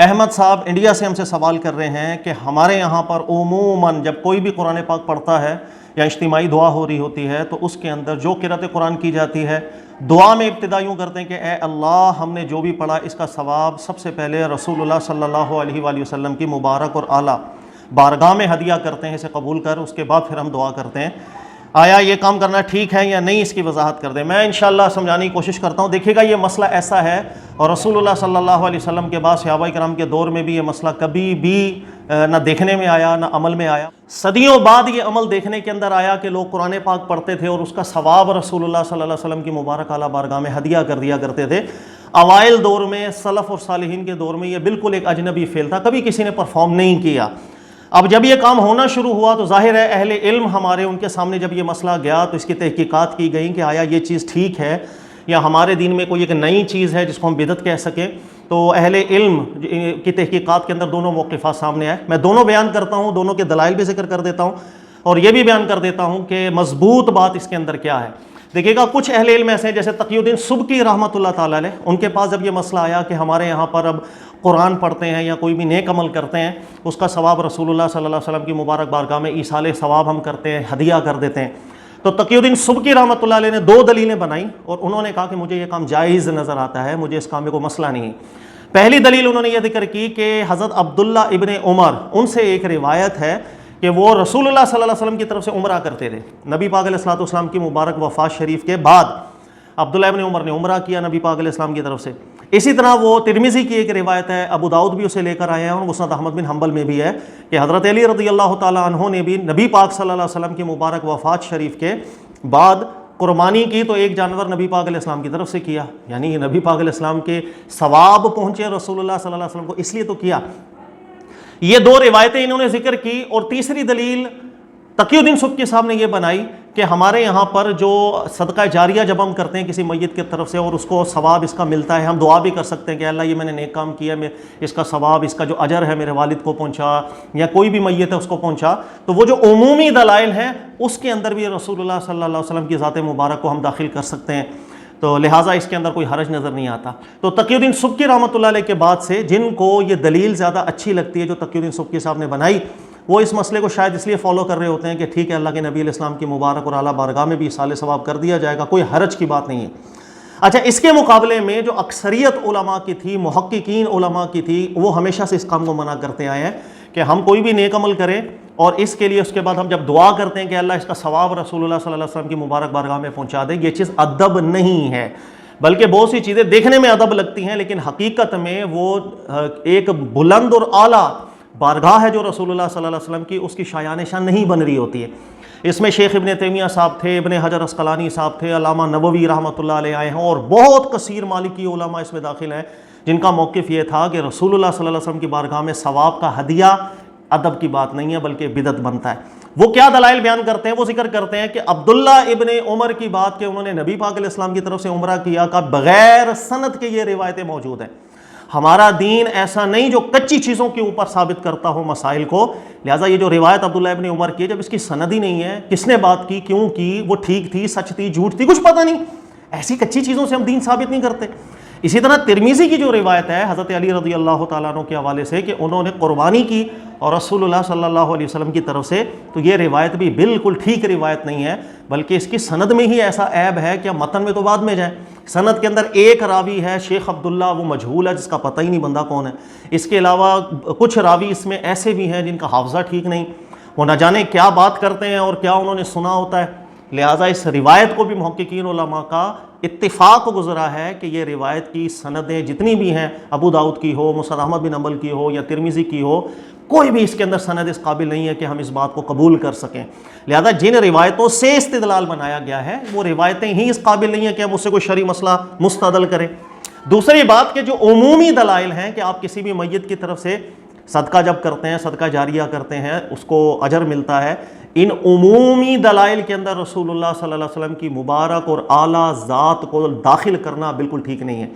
احمد صاحب انڈیا سے ہم سے سوال کر رہے ہیں کہ ہمارے یہاں پر عموماً جب کوئی بھی قرآن پاک پڑھتا ہے یا اجتماعی دعا ہو رہی ہوتی ہے تو اس کے اندر جو قرأت قرآن کی جاتی ہے، دعا میں ابتدا یوں کرتے ہیں کہ اے اللہ، ہم نے جو بھی پڑھا اس کا ثواب سب سے پہلے رسول اللہ صلی اللہ علیہ وآلہ وسلم کی مبارک اور اعلیٰ بارگاہ میں ہدیہ کرتے ہیں، اسے قبول کر، اس کے بعد پھر ہم دعا کرتے ہیں۔ آیا یہ کام کرنا ٹھیک ہے یا نہیں، اس کی وضاحت کر دیں۔ میں انشاءاللہ سمجھانے کی کوشش کرتا ہوں۔ دیکھیے گا، یہ مسئلہ ایسا ہے، اور رسول اللہ صلی اللہ علیہ وسلم کے بعد صحابہ کرام کے دور میں بھی یہ مسئلہ کبھی بھی نہ دیکھنے میں آیا نہ عمل میں آیا۔ صدیوں بعد یہ عمل دیکھنے کے اندر آیا کہ لوگ قرآن پاک پڑھتے تھے اور اس کا ثواب رسول اللہ صلی اللہ علیہ وسلم کی مبارک اعلیٰ بارگاہ میں ہدیہ کر دیا کرتے تھے۔ اوائل دور میں، سلف اور صالحین کے دور میں یہ بالکل ایک اجنبی فعل تھا، کبھی کسی نے پرفارم نہیں کیا۔ اب جب یہ کام ہونا شروع ہوا تو ظاہر ہے اہل علم ہمارے، ان کے سامنے جب یہ مسئلہ گیا تو اس کی تحقیقات کی گئیں کہ آیا یہ چیز ٹھیک ہے یا ہمارے دین میں کوئی ایک نئی چیز ہے جس کو ہم بدعت کہہ سکیں۔ تو اہل علم کی تحقیقات کے اندر دونوں موقفات سامنے آئے۔ میں دونوں بیان کرتا ہوں، دونوں کے دلائل بھی ذکر کر دیتا ہوں، اور یہ بھی بیان کر دیتا ہوں کہ مضبوط بات اس کے اندر کیا ہے۔ دیکھیے گا، کچھ اہل علم ایسے ہیں جیسے تقی الدین سبکی رحمۃ اللہ تعالیٰ علیہ، ان کے پاس جب یہ مسئلہ آیا کہ ہمارے یہاں پر اب قرآن پڑھتے ہیں یا کوئی بھی نیک عمل کرتے ہیں، اس کا ثواب رسول اللہ صلی اللہ علیہ وسلم کی مبارک بارگاہ میں ایصال ثواب ہم کرتے ہیں، ہدیہ کر دیتے ہیں۔ تو تقی الدین سبکی رحمۃ اللہ علیہ نے دو دلیلیں بنائیں، اور انہوں نے کہا کہ مجھے یہ کام جائز نظر آتا ہے، مجھے اس کام میں کوئی مسئلہ نہیں۔ پہلی دلیل انہوں نے یہ ذکر کی کہ حضرت عبداللہ ابن عمر، ان سے ایک روایت ہے کہ وہ رسول اللہ صلی اللہ علیہ وسلم کی طرف سے عمرہ کرتے تھے۔ نبی پاک علیہ الصلوۃ والسلام کی مبارک وفات شریف کے بعد عبداللہ ابن عمر نے عمرہ کیا نبی پاک علیہ السلام کی طرف سے۔ اسی طرح وہ ترمذی کی ایک روایت ہے، ابو داؤد بھی اسے لے کر آئے ہیں، اور مسند احمد بن حنبل میں بھی ہے کہ حضرت علی رضی اللہ تعالیٰ عنہ نے بھی نبی پاک صلی اللہ علیہ وسلم کی مبارک وفات شریف کے بعد قربانی کی تو ایک جانور نبی پاک علیہ السلام کی طرف سے کیا، یعنی نبی پاک علیہ السلام کے ثواب پہنچے رسول اللہ صلی اللہ علیہ وسلم کو، اس لیے تو کیا۔ یہ دو روایتیں انہوں نے ذکر کی، اور تیسری دلیل تقی الدین سبکی صاحب نے یہ بنائی کہ ہمارے یہاں پر جو صدقہ جاریہ جب ہم کرتے ہیں کسی میت کی طرف سے اور اس کو ثواب اس کا ملتا ہے، ہم دعا بھی کر سکتے ہیں کہ اللہ یہ میں نے نیک کام کیا، میں اس کا ثواب، اس کا جو اجر ہے میرے والد کو پہنچا یا کوئی بھی میت ہے اس کو پہنچا۔ تو وہ جو عمومی دلائل ہیں اس کے اندر بھی رسول اللہ صلی اللہ علیہ وسلم کی ذات مبارک کو ہم داخل کر سکتے ہیں، تو لہٰذا اس کے اندر کوئی حرج نظر نہیں آتا۔ تو تقی الدین سبکی رحمۃ اللہ علیہ کے بعد سے جن کو یہ دلیل زیادہ اچھی لگتی ہے جو تقی الدین سبکی صاحب نے بنائی، وہ اس مسئلے کو شاید اس لیے فالو کر رہے ہوتے ہیں کہ ٹھیک ہے، اللہ کے نبی علیہ السلام کی مبارک اور اعلیٰ بارگاہ میں بھی ایصال ثواب کر دیا جائے گا، کوئی حرج کی بات نہیں ہے۔ اچھا، اس کے مقابلے میں جو اکثریت علماء کی تھی، محققین علماء کی تھی، وہ ہمیشہ سے اس کام کو منع کرتے آئے ہیں کہ ہم کوئی بھی نیک عمل کریں اور اس کے لیے اس کے بعد ہم جب دعا کرتے ہیں کہ اللہ اس کا ثواب رسول اللہ صلی اللہ علیہ وسلم کی مبارک بارگاہ میں پہنچا دے، یہ چیز ادب نہیں ہے، بلکہ بہت سی چیزیں دیکھنے میں ادب لگتی ہیں لیکن حقیقت میں وہ ایک بلند اور اعلیٰ بارگاہ ہے جو رسول اللہ صلی اللہ علیہ وسلم کی، اس کی شایان شان نہیں بن رہی ہوتی ہے۔ اس میں شیخ ابن تیمیہ صاحب تھے، ابن حجر عسقلانی صاحب تھے، علامہ نووی رحمۃ اللہ علیہ آئے ہیں، اور بہت کثیر مالکی علماء اس میں داخل ہیں جن کا موقف یہ تھا کہ رسول اللہ صلی اللہ علیہ وسلم کی بارگاہ میں ثواب کا ہدیہ ادب کی بات نہیں ہے بلکہ بدعت بنتا ہے۔ وہ کیا دلائل بیان کرتے ہیں؟ وہ ذکر کرتے ہیں کہ عبداللہ ابن عمر کی بات کہ انہوں نے نبی پاک علیہ السلام کی طرف سے عمرہ کیا کا بغیر سند کے یہ روایتیں موجود ہیں۔ ہمارا دین ایسا نہیں جو کچی چیزوں کے اوپر ثابت کرتا ہو مسائل کو، لہٰذا یہ جو روایت عبداللہ ابن عمر کی ہے، جب اس کی سند ہی نہیں ہے، کس نے بات کی، کیوں کی، وہ ٹھیک تھی، سچ تھی، جھوٹ تھی، کچھ پتہ نہیں، ایسی کچی چیزوں سے ہم دین ثابت نہیں کرتے۔ اسی طرح ترمذی کی جو روایت ہے حضرت علی رضی اللہ تعالیٰ عنہ کے حوالے سے کہ انہوں نے قربانی کی اور رسول اللہ صلی اللہ علیہ وسلم کی طرف سے، تو یہ روایت بھی بالکل ٹھیک روایت نہیں ہے، بلکہ اس کی سند میں ہی ایسا عیب ہے کہ متن میں تو بعد میں جائیں۔ سند کے اندر ایک راوی ہے شیخ عبداللہ، وہ مجہول ہے، جس کا پتہ ہی نہیں بندہ کون ہے۔ اس کے علاوہ کچھ راوی اس میں ایسے بھی ہیں جن کا حافظہ ٹھیک نہیں، وہ نہ جانے کیا بات کرتے ہیں اور کیا انہوں نے سنا ہوتا ہے۔ لہٰذا اس روایت کو بھی محققین علماء کا اتفاق گزرا ہے کہ یہ روایت کی سندیں جتنی بھی ہیں، ابو داؤد کی ہو، مسند احمد بن حنبل کی ہو یا ترمذی کی ہو، کوئی بھی اس کے اندر سند اس قابل نہیں ہے کہ ہم اس بات کو قبول کر سکیں۔ لہذا جن روایتوں سے استدلال بنایا گیا ہے وہ روایتیں ہی اس قابل نہیں ہیں کہ ہم اس سے کوئی شرعی مسئلہ مستدل کریں۔ دوسری بات کہ جو عمومی دلائل ہیں کہ آپ کسی بھی میت کی طرف سے صدقہ جب کرتے ہیں، صدقہ جاریہ کرتے ہیں، اس کو اجر ملتا ہے، ان عمومی دلائل کے اندر رسول اللہ صلی اللہ علیہ وسلم کی مبارک اور اعلیٰ ذات کو داخل کرنا بالکل ٹھیک نہیں ہے۔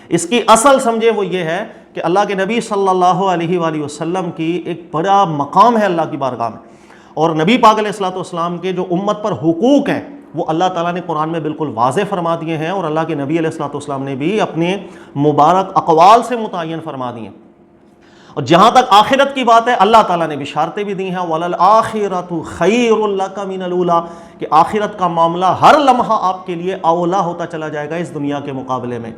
اس کی اصل سمجھے وہ یہ ہے کہ اللہ کے نبی صلی اللہ علیہ وآلہ وسلم کی ایک بڑا مقام ہے اللہ کی بارگاہ میں، اور نبی پاک علیہ الصلوۃ والسلام کے جو امت پر حقوق ہیں وہ اللہ تعالیٰ نے قرآن میں بالکل واضح فرما دیے ہیں، اور اللہ کے نبی علیہ الصلوۃ والسلام نے بھی اپنے مبارک اقوال سے متعین فرما دیے ہیں۔ اور جہاں تک آخرت کی بات ہے، اللہ تعالیٰ نے بشارتیں بھی دی ہیں، وَلَلْآخِرَةُ خَيْرٌ لَكَ مِنَ الْأُولَىٰ، کہ آخرت کا معاملہ ہر لمحہ آپ کے لیے اولا ہوتا چلا جائے گا اس دنیا کے مقابلے میں۔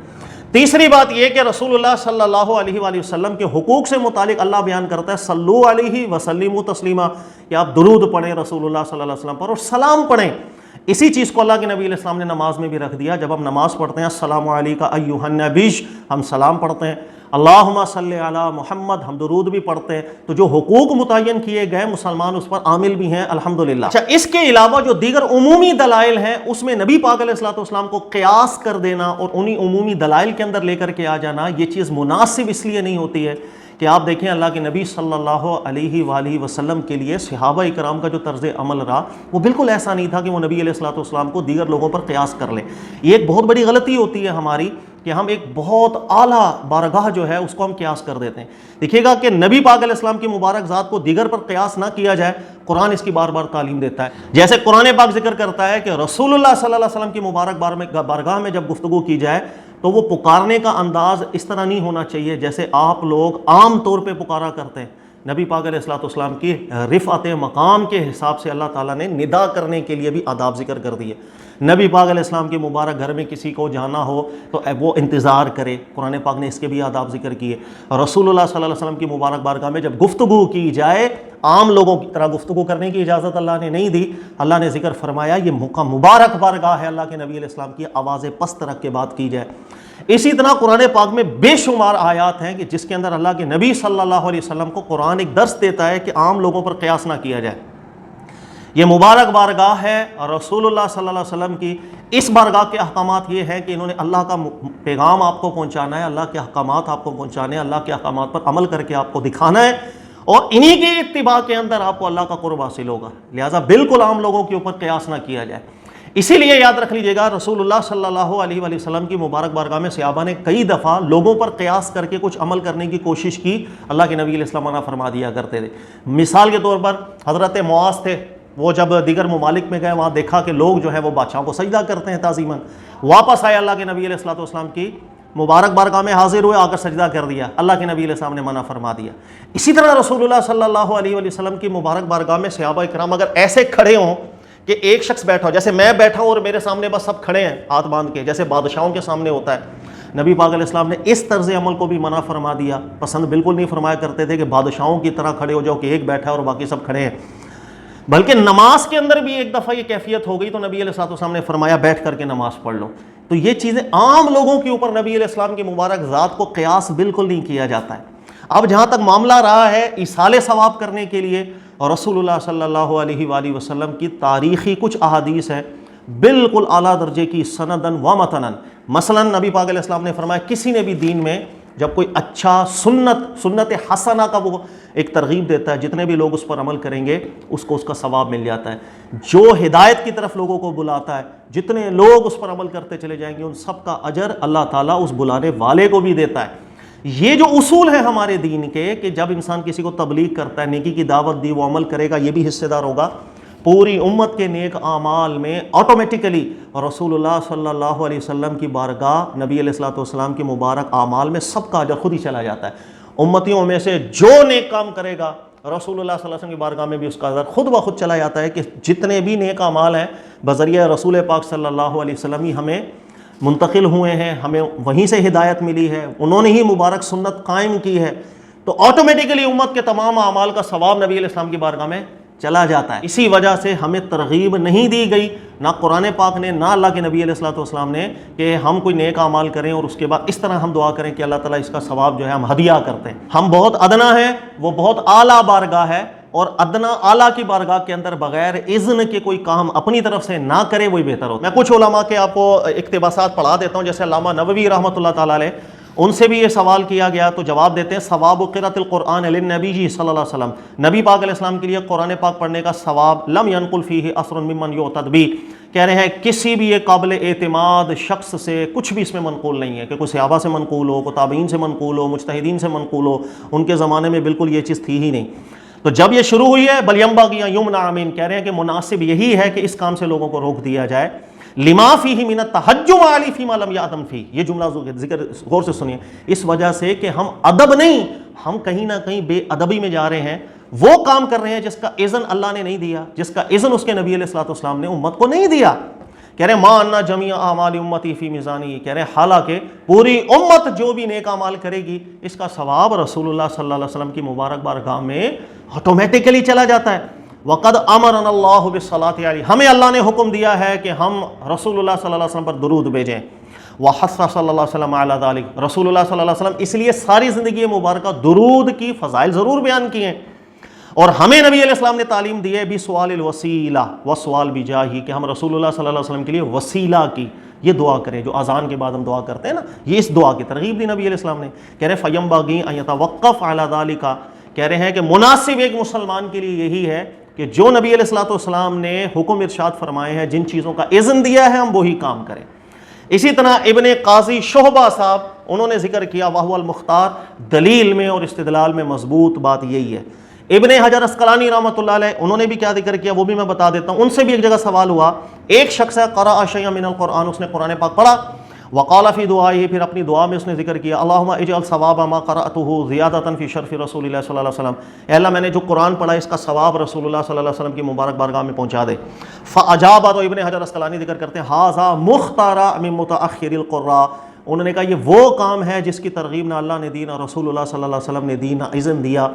تیسری بات یہ کہ رسول اللہ صلی اللہ علیہ وآلہ وسلم کے حقوق سے متعلق اللہ بیان کرتا ہے صلو علیہ وسلموا تسلیما، کہ آپ درود پڑھیں رسول اللہ صلی اللہ علیہ وسلم پر اور سلام پڑھیں۔ اسی چیز کو اللہ کے نبی علیہ السلام نے نماز میں بھی رکھ دیا۔ جب ہم نماز پڑھتے ہیں السلام علیکہ ایھا النبی، ہم سلام پڑھتے ہیں، اللہم صلی علی محمد، ہم درود بھی پڑھتے ہیں۔ تو جو حقوق متعین کیے گئے مسلمان اس پر عامل بھی ہیں الحمدللہ۔ اچھا، اس کے علاوہ جو دیگر عمومی دلائل ہیں اس میں نبی پاک علیہ الصلوۃ والسلام کو قیاس کر دینا اور انہی عمومی دلائل کے اندر لے کر کے آ جانا، یہ چیز مناسب اس لیے نہیں ہوتی ہے کہ آپ دیکھیں اللہ کے نبی صلی اللہ علیہ وآلہ وسلم کے لیے صحابہ اکرام کا جو طرز عمل رہا وہ بالکل ایسا نہیں تھا کہ وہ نبی علیہ الصلوۃ والسلام کو دیگر لوگوں پر قیاس کر لیں۔ یہ ایک بہت بڑی غلطی ہوتی ہے ہماری کہ ہم ایک بہت اعلیٰ بارگاہ جو ہے اس کو ہم قیاس کر دیتے ہیں۔ دیکھیے گا کہ نبی پاک علیہ السلام کی مبارک ذات کو دیگر پر قیاس نہ کیا جائے، قرآن اس کی بار بار تعلیم دیتا ہے۔ جیسے قرآن پاک ذکر کرتا ہے کہ رسول اللہ صلی اللہ علیہ وسلم کی مبارک بارگاہ میں جب گفتگو کی جائے تو وہ پکارنے کا انداز اس طرح نہیں ہونا چاہیے جیسے آپ لوگ عام طور پہ پکارا کرتے ہیں۔ نبی پاک علیہ الصلوۃ والسلام کی رفعت مقام کے حساب سے اللہ تعالیٰ نے ندا کرنے کے لیے بھی آداب ذکر کر دیے۔ نبی پاک علیہ السلام کے مبارک گھر میں کسی کو جانا ہو تو وہ انتظار کرے، قرآن پاک نے اس کے بھی آداب ذکر کیے۔ رسول اللہ صلی اللہ علیہ وسلم کی مبارک بارگاہ میں جب گفتگو کی جائے، عام لوگوں کی طرح گفتگو کرنے کی اجازت اللہ نے نہیں دی۔ اللہ نے ذکر فرمایا یہ مبارک بارگاہ ہے اللہ کے نبی علیہ السلام کی، آواز پست رکھ کے بات کی جائے۔ اسی طرح قرآن پاک میں بے شمار آیات ہیں کہ جس کے اندر اللہ کے نبی صلی اللہ علیہ وسلم کو قرآن ایک درس دیتا ہے کہ عام لوگوں پر قیاس نہ کیا جائے۔ یہ مبارک بارگاہ ہے اور رسول اللہ صلی اللہ علیہ وسلم کی اس بارگاہ کے احکامات یہ ہیں کہ انہوں نے اللہ کا پیغام آپ کو پہنچانا ہے، اللہ کے احکامات آپ کو پہنچانے ہیں، اللہ کے احکامات پر عمل کر کے آپ کو دکھانا ہے، اور انہی کی اتباع کے اندر آپ کو اللہ کا قرب حاصل ہوگا۔ لہٰذا بالکل عام لوگوں کے اوپر قیاس نہ کیا جائے۔ اسی لیے یاد رکھ لیجیے گا رسول اللہ صلی اللہ علیہ وآلہ وسلم کی مبارک بارگاہ میں صحابہ نے کئی دفعہ لوگوں پر قیاس کر کے کچھ عمل کرنے کی کوشش کی، اللہ کے نبی علیہ السلام منع فرما دیا کرتے تھے۔ مثال کے طور پر حضرت معاذ تھے، وہ جب دیگر ممالک میں گئے وہاں دیکھا کہ لوگ جو ہے وہ بادشاہوں کو سجدہ کرتے ہیں تعظیماً، واپس آئے اللہ کے نبی علیہ الصلوۃ والسلام کی مبارک بارگاہ میں حاضر ہوئے، آ کر سجدہ کر دیا، اللہ کے نبی علیہ السلام نے منع فرما دیا۔ اسی طرح رسول اللہ صلی اللہ علیہ وآلہ وسلم کی مبارک بارگاہ میں صحابہ کرام اگر ایسے کھڑے ہوں کہ ایک شخص بیٹھا ہو، جیسے میں بیٹھا ہوں اور میرے سامنے بس سب کھڑے ہیں ہاتھ باندھ کے، جیسے بادشاہوں کے سامنے ہوتا ہے، نبی پاک علیہ السلام نے اس طرز عمل کو بھی منع فرما دیا۔ پسند بالکل نہیں فرمایا کرتے تھے کہ بادشاہوں کی طرح کھڑے ہو جاؤ کہ ایک بیٹھا ہے اور باقی سب کھڑے ہیں، بلکہ نماز کے اندر بھی ایک دفعہ یہ کیفیت ہو گئی تو نبی علیہ الصلوۃ والسلام نے فرمایا بیٹھ کر کے نماز پڑھ لو۔ تو یہ چیزیں عام لوگوں کے اوپر نبی علیہ السلام کی مبارک ذات کو قیاس بالکل نہیں کیا جاتا ہے۔ اب جہاں تک معاملہ رہا ہے ایصال ثواب کرنے کے لیے، اور رسول اللہ صلی اللہ علیہ وآلہ وسلم کی تاریخی کچھ احادیث ہیں بالکل اعلیٰ درجے کی سندن و متنن۔ مثلا نبی پاک علیہ السلام نے فرمایا کسی نے بھی دین میں جب کوئی اچھا سنت حسنہ کا وہ ایک ترغیب دیتا ہے، جتنے بھی لوگ اس پر عمل کریں گے اس کو اس کا ثواب مل جاتا ہے۔ جو ہدایت کی طرف لوگوں کو بلاتا ہے، جتنے لوگ اس پر عمل کرتے چلے جائیں گے ان سب کا اجر اللہ تعالیٰ اس بلانے والے کو بھی دیتا ہے۔ یہ جو اصول ہیں ہمارے دین کے کہ جب انسان کسی کو تبلیغ کرتا ہے، نیکی کی دعوت دی، وہ عمل کرے گا، یہ بھی حصے دار ہوگا، پوری امت کے نیک اعمال میں آٹومیٹیکلی رسول اللہ صلی اللہ علیہ وسلم کی بارگاہ نبی علیہ الصلوۃ والسلام کی مبارک اعمال میں سب کا اجر خود ہی چلا جاتا ہے۔ امتیوں میں سے جو نیک کام کرے گا رسول اللہ صلی اللہ علیہ وسلم کی بارگاہ میں بھی اس کا اجر خود بخود چلا جاتا ہے کہ جتنے بھی نیک اعمال ہیں بذریعہ رسول پاک صلی اللہ علیہ وسلم ہی ہمیں منتقل ہوئے ہیں، ہمیں وہیں سے ہدایت ملی ہے، انہوں نے ہی مبارک سنت قائم کی ہے، تو آٹومیٹیکلی امت کے تمام اعمال کا ثواب نبی علیہ السلام کی بارگاہ میں چلا جاتا ہے۔ اسی وجہ سے ہمیں ترغیب نہیں دی گئی، نہ قرآن پاک نے نہ اللہ کے نبی علیہ الصلوۃ والسلام نے، کہ ہم کوئی نیک اعمال کریں اور اس کے بعد اس طرح ہم دعا کریں کہ اللہ تعالیٰ اس کا ثواب جو ہے ہم ہدیہ کرتے ہیں۔ ہم بہت ادنا ہیں، وہ بہت اعلیٰ بارگاہ ہے، اور ادنا اعلیٰ کی بارگاہ کے اندر بغیر اذن کے کوئی کام اپنی طرف سے نہ کرے وہی بہتر ہو۔ میں کچھ علماء کے آپ کو اقتباسات پڑھا دیتا ہوں، جیسے علامہ نووی رحمۃ اللہ تعالیٰ علیہ، ان سے بھی یہ سوال کیا گیا تو جواب دیتے ہیں ثواب قراءۃ القرآن للنبی صلی اللہ علیہ وسلم، نبی پاک علیہ السلام کے لیے قرآن پاک پڑھنے کا ثواب لم ينقل فیہ اثر ممن یعتد بہ، کہہ رہے ہیں کسی بھی یہ قابل اعتماد شخص سے کچھ بھی اس میں منقول نہیں ہے کہ کوئی صحابہ سے منقول ہو، کوئی تابعین سے منقول ہو، مجتہدین سے منقول ہو، ان کے زمانے میں بالکل یہ چیز تھی ہی نہیں۔ تو جب یہ شروع ہوئی ہے بل ینبغی ان یمنع من، کہہ رہے ہیں کہ مناسب یہی ہے کہ اس کام سے لوگوں کو روک دیا جائے، لما فیہ من التحجم علی فیما لم یعتم فیہ، یہ جملہ ذکر غور سے سنیے، اس وجہ سے کہ ہم ادب نہیں، ہم کہیں نہ کہیں بے ادبی میں جا رہے ہیں، وہ کام کر رہے ہیں جس کا اذن اللہ نے نہیں دیا، جس کا اذن اس کے نبی علیہ الصلوۃ والسلام نے امت کو نہیں دیا۔ کہہ رہے ہیں ما انا جمیع اعمال امتی فی میزانی، کہہ رہے ہیں حالانکہ پوری امت جو بھی نیک اعمال کرے گی اس کا ثواب رسول اللہ صلی اللہ علیہ وسلم کی مبارک بارگاہ میں آٹومیٹکلی چلا جاتا ہے۔ وقد امرنا اللہ بالصلاۃ علیہ، ہمیں اللہ نے حکم دیا ہے کہ ہم رسول اللہ صلی اللہ علیہ وسلم پر درود بھیجیں۔ وحث صلی اللہ علیہ وسلم علی ذلک، رسول اللہ صلی اللہ علیہ وسلم اس لیے ساری زندگی مبارکہ درود کی فضائل ضرور بیان کی ہیں، اور ہمیں نبی علیہ السلام نے تعلیم دی ہے بھی سوال الوسیلہ و سوال بجاہی، کہ ہم رسول اللہ صلی اللہ علیہ وسلم کے لیے وسیلہ کی یہ دعا کریں، جو اذان کے بعد ہم دعا کرتے ہیں نا، یہ اس دعا کی ترغیب دی نبی علیہ السلام نے۔ کہہ رہے فینبغی ان یتوقف علی ذلک، کہہ رہے ہیں کہ مناسب ایک مسلمان کے لیے یہی ہے کہ جو نبی علیہ الصلوۃ والسلام نے حکم ارشاد فرمائے ہیں، جن چیزوں کا اذن دیا ہے، ہم وہی کام کریں۔ اسی طرح ابن قاضی شعبہ صاحب انہوں نے ذکر کیا وہو المختار، دلیل میں اور استدلال میں مضبوط بات یہی ہے۔ ابن حجر اسقلانی رحمۃ اللہ علیہ انہوں نے بھی کیا ذکر کیا وہ بھی میں بتا دیتا ہوں، ان سے بھی ایک جگہ سوال ہوا، ایک شخص ہے قرأ شیئا من القرآن، اس نے قرآن پاک پڑھا، وقال فی دعائہ، پھر اپنی دعا میں اس نے ذکر کیا اللہم اجعل ثواب ما قرأتہ زیادۃ فی شرف رسول اللہ صلی اللہ علیہ وسلم، اے اللہ میں نے جو قرآن پڑھا اس کا ثواب رسول اللہ صلی اللہ علیہ وسلم کی مبارک بارگاہ میں پہنچا دے۔ فاجاب، تو ابن حجر اسقلانی ذکر کرتے ہیں ھذا مختارا من متأخر القراء، انہوں نے کہا یہ وہ کام ہے جس کی ترغیب نہ اللہ نے دی، نہ رسول اللہ صلی اللہ علیہ وسلم نے دی، نہ اذن دیا،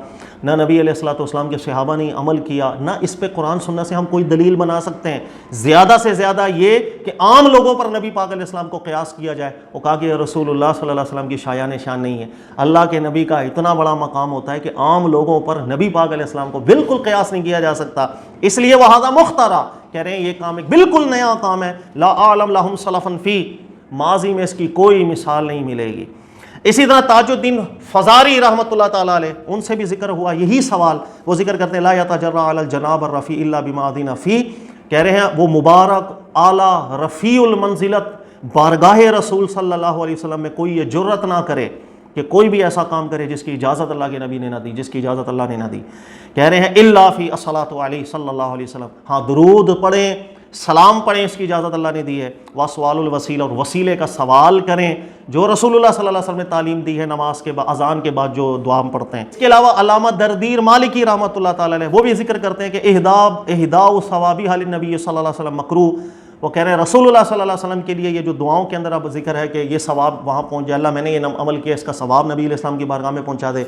نہ نبی علیہ الصلوۃ والسلام کے صحابہ نے عمل کیا، نہ اس پہ قرآن سننے سے ہم کوئی دلیل بنا سکتے ہیں۔ زیادہ سے زیادہ یہ کہ عام لوگوں پر نبی پاک علیہ السلام کو قیاس کیا جائے، وہ کہا کہ یہ رسول اللہ صلی اللہ علیہ وسلم کی شایان شان نہیں ہے۔ اللہ کے نبی کا اتنا بڑا مقام ہوتا ہے کہ عام لوگوں پر نبی پاک علیہ السلام کو بالکل قیاس نہیں کیا جا سکتا، اس لیے وہ ھذا مخترع، کہہ رہے ہیں یہ کام ایک بالکل نیا کام ہے، لا اعلم لہم سلفا فی، ماضی میں اس کی کوئی مثال نہیں ملے گی۔ اسی طرح تاج الدین فزاری رحمۃ اللہ تعالیٰ علیہ، ان سے بھی ذکر ہوا یہی سوال، وہ ذکر کرتے ہیں لا یتجرأ علی الجناب الرفیع الا بما اذن فی، کہہ رہے ہیں وہ مبارک اعلیٰ رفیع المنزلت بارگاہ رسول صلی اللہ علیہ وسلم میں کوئی یہ جرت نہ کرے کہ کوئی بھی ایسا کام کرے جس کی اجازت اللہ کے نبی نے نہ دی، جس کی اجازت اللہ نے نہ دی۔ کہہ رہے ہیں الا فی الصلاۃ علیہ صلی اللہ علیہ وسلم، ہاں درود پڑھیں، سلام پڑھیں، اس کی اجازت اللہ نے دی ہے۔ وسوال الوسیلہ، اور وسیلے کا سوال کریں جو رسول اللہ صلی اللہ علیہ وسلم نے تعلیم دی ہے نماز کے بعد، اذان کے بعد جو دعا ہم پڑھتے ہیں۔ اس کے علاوہ علامہ دردیر مالکی رحمۃ اللہ تعالی علیہ وہ بھی ذکر کرتے ہیں کہ اہداء ثوابها للنبی صلی اللہ علیہ وسلم مکروہ، وہ کہہ رہے ہیں رسول اللہ صلی اللہ علیہ وسلم کے لیے یہ جو دعاؤں کے اندر اب ذکر ہے کہ یہ ثواب وہاں پہنچ جائے، اللہ میں نے یہ عمل کیا اس کا ثواب نبی علیہ السلام کی بارگاہ میں پہنچا دے،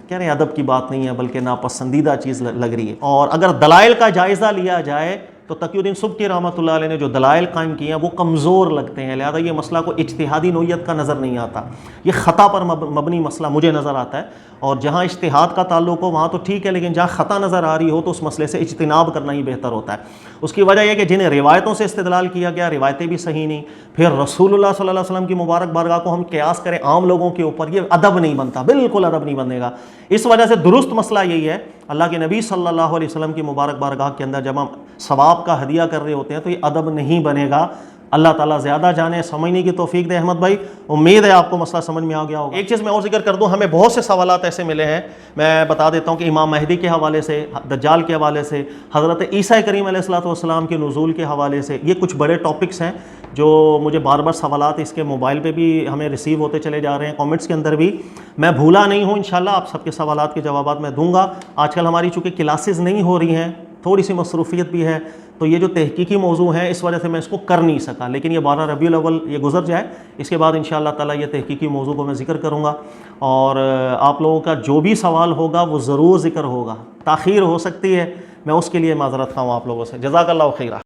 کہہ رہے ہیں ادب کی بات نہیں ہے بلکہ ناپسندیدہ چیز لگ رہی ہے۔ اور اگر دلائل کا جائزہ لیا جائے تو تقی الدین سبکی رحمۃ اللہ علیہ نے جو دلائل قائم کیے ہیں وہ کمزور لگتے ہیں، لہذا یہ مسئلہ کو اجتہادی نوعیت کا نظر نہیں آتا، یہ خطا پر مبنی مسئلہ مجھے نظر آتا ہے، اور جہاں اجتہاد کا تعلق ہو وہاں تو ٹھیک ہے، لیکن جہاں خطا نظر آ رہی ہو تو اس مسئلے سے اجتناب کرنا ہی بہتر ہوتا ہے۔ اس کی وجہ یہ کہ جنہیں روایتوں سے استدلال کیا گیا، روایتیں بھی صحیح نہیں، پھر رسول اللہ صلی اللہ علیہ وسلم کی مبارک بارگاہ کو ہم قیاس کریں عام لوگوں کے اوپر، یہ ادب نہیں بنتا، بالکل ادب نہیں بنے گا۔ اس وجہ سے درست مسئلہ یہی ہے، اللہ کے نبی صلی اللہ علیہ وسلم کی مبارک بارگاہ کے اندر جب ہم ثواب کا ہدیہ کر رہے ہوتے ہیں تو یہ ادب نہیں بنے گا۔ اللہ تعالیٰ زیادہ جانے، سمجھنے کی توفیق دے۔ احمد بھائی امید ہے آپ کو مسئلہ سمجھ میں آ گیا ہوگا۔ ایک چیز میں اور ذکر کر دوں، ہمیں بہت سے سوالات ایسے ملے ہیں، میں بتا دیتا ہوں کہ امام مہدی کے حوالے سے، دجال کے حوالے سے، حضرت عیسیٰ کریم علیہ الصلوۃ والسلام کے نزول کے حوالے سے، یہ کچھ بڑے ٹاپکس ہیں جو مجھے بار بار سوالات اس کے موبائل پہ بھی ہمیں ریسیو ہوتے چلے جا رہے ہیں، کامنٹس کے اندر بھی، میں بھولا نہیں ہوں، انشاءاللہ آپ سب کے سوالات کے جوابات میں دوں گا۔ آج کل ہماری چونکہ کلاسز نہیں ہو رہی ہیں، تھوڑی سی مصروفیت بھی ہے، تو یہ جو تحقیقی موضوع ہے اس وجہ سے میں اس کو کر نہیں سکا، لیکن یہ 12 ربیع الاول یہ گزر جائے، اس کے بعد انشاءاللہ تعالیٰ یہ تحقیقی موضوع کو میں ذکر کروں گا، اور آپ لوگوں کا جو بھی سوال ہوگا وہ ضرور ذکر ہوگا، تاخیر ہو سکتی ہے، میں اس کے لیے معذرت خواہ ہوں آپ لوگوں سے۔ جزاک اللہ خیرہ۔